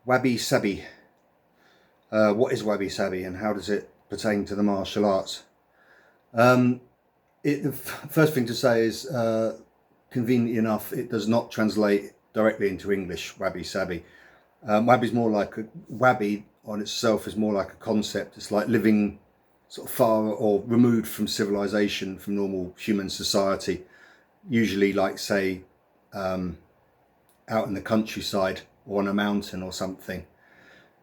Wabi-sabi. What is wabi-sabi and how does it pertain to the martial arts? The first thing to say is, conveniently enough, it does not translate directly into English, wabi-sabi. Wabi on itself is more like a concept. It's like living sort of far or removed from civilization, from normal human society. Usually, like, say, out in the countryside or on a mountain or something.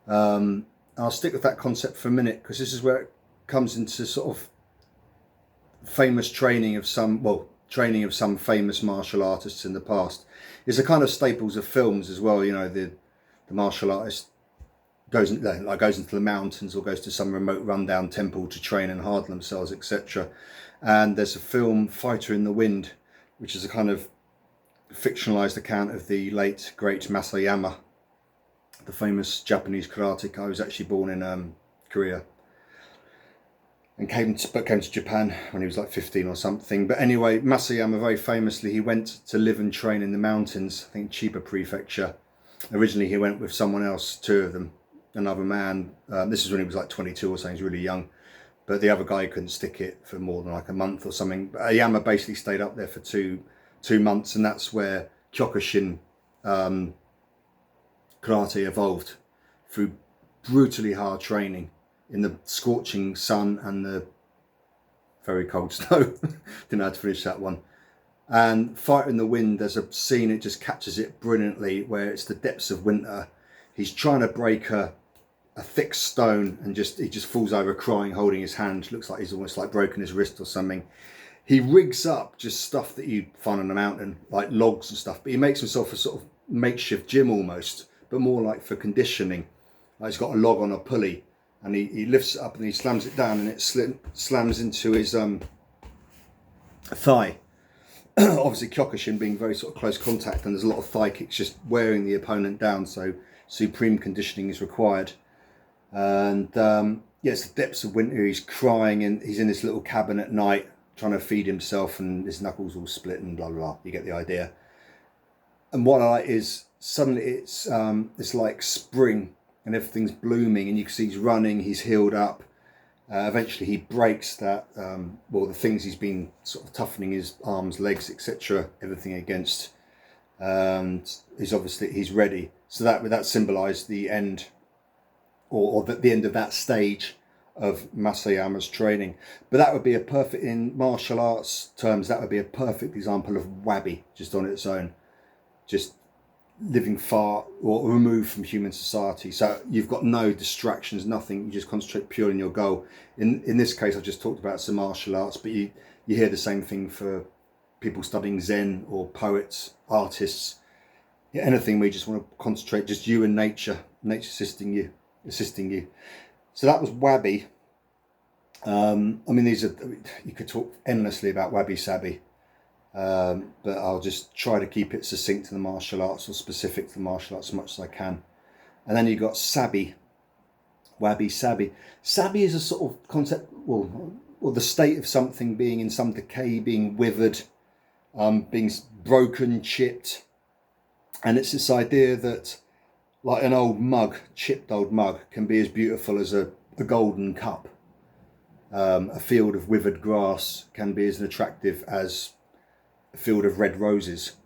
I'll stick with that concept for a minute because this is where it comes into sort of famous training of some famous martial artists in the past. It's a kind of staples of films as well. You know, the martial artist goes into the mountains or goes to some remote rundown temple to train and harden themselves, etc. And there's a film, Fighter in the Wind, which is a kind of fictionalized account of the late great Oyama, the famous Japanese karateka, who was actually born in Korea and came to Japan when he was like 15 or something. But anyway, Masayama, very famously, he went to live and train in the mountains, I think Chiba Prefecture. Originally he went with someone else, two of them, another man. This is when he was like 22 or something, he was really young. But the other guy couldn't stick it for more than like a month or something. But Oyama basically stayed up there for two months, and that's where Kyokushin karate evolved, through brutally hard training in the scorching sun and the very cold snow. Didn't know how to finish that one. And Fighter in the Wind, there's a scene, it just captures it brilliantly, where it's the depths of winter. He's trying to break a thick stone and he just falls over crying, holding his hand. Looks like he's almost like broken his wrist or something. He rigs up just stuff that you find on a mountain, like logs and stuff, but he makes himself a sort of makeshift gym almost, but more like for conditioning. Like he's got a log on a pulley, and he lifts it up and he slams it down, and it slams into his thigh. Obviously Kyokushin being very sort of close contact, and there's a lot of thigh kicks just wearing the opponent down, so supreme conditioning is required. And it's the depths of winter, he's crying, and he's in this little cabin at night trying to feed himself, and his knuckles all split and blah blah blah. You get the idea. And what I like is suddenly it's like spring and everything's blooming, and you can see he's running, he's healed up. Eventually he breaks that, the things he's been sort of toughening his arms, legs, etc., everything against. And he's ready. So that symbolised the end, or the end of that stage of Masayama's training. But that would be in martial arts terms, that would be a perfect example of wabi, just on its own. Just living far or removed from human society. So you've got no distractions, nothing. You just concentrate purely on your goal. In this case, I've just talked about some martial arts, but you hear the same thing for people studying Zen or poets, artists. Yeah, anything where you just want to concentrate, just you and nature assisting you. So that was wabi. You could talk endlessly about wabi-sabi. But I'll just try to keep it succinct to the martial arts, or specific to the martial arts as much as I can. And then you've got sabi, wabi-sabi. Sabi is a sort of concept, or the state of something being in some decay, being withered, being broken, chipped. And it's this idea that, like an old mug, chipped old mug, can be as beautiful as a golden cup. A field of withered grass can be as attractive as a field of red roses.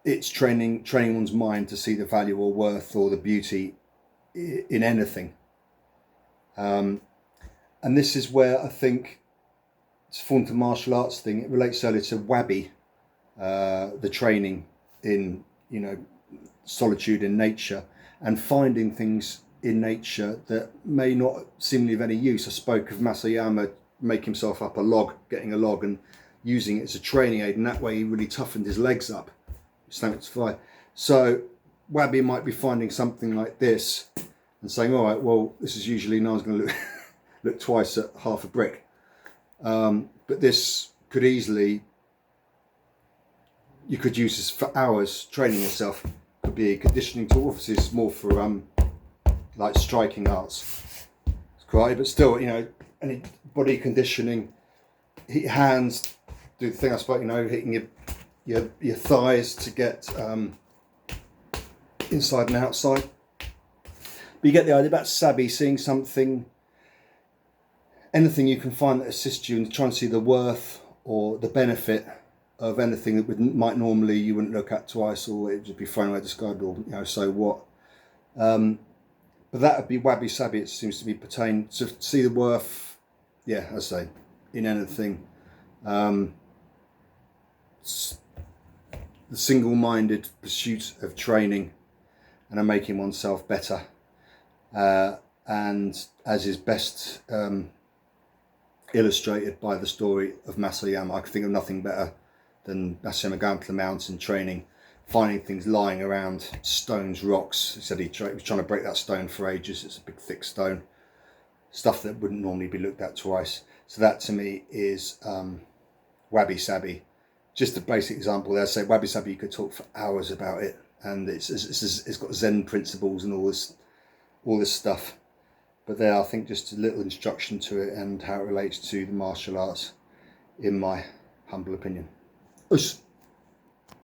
It's training one's mind to see the value or worth or the beauty in anything. And this is where I think it's formed a martial arts thing. It relates earlier to wabi, the training in, solitude in nature, and finding things in nature that may not seemingly of any use. I spoke of Masayama making himself up getting a log and using it as a training aid, and that way he really toughened his legs up, stamped to fly. So wabi might be finding something like this and saying, all right, well, this is usually, no one's going to look twice at half a brick, but this could easily, you could use this for hours. Training yourself could be a conditioning tool. Obviously it's more for like striking arts, it's quite, but still, any body conditioning, hands, do the thing I spoke, hitting your thighs to get inside and outside. But you get the idea about sabi, seeing something, anything you can find that assists you, and trying to see the worth or the benefit of anything that might normally you wouldn't look at twice, or it would just be thrown away, discarded, or so what. But that would be wabi-sabi. It seems to be pertain to see the worth, yeah, as I say, in anything. The single-minded pursuit of training and of making oneself better, and as is best illustrated by the story of Oyama. I could think of nothing better than Oyama going to the mountain training, finding things lying around, stones, rocks. He said he was trying to break that stone for ages. It's a big thick stone, stuff that wouldn't normally be looked at twice. So that to me is wabi-sabi. Just a basic example there. Say wabi-sabi, you could talk for hours about it, and it's got Zen principles and all this stuff. But there, I think just a little instruction to it and how it relates to the martial arts, in my humble opinion. Us.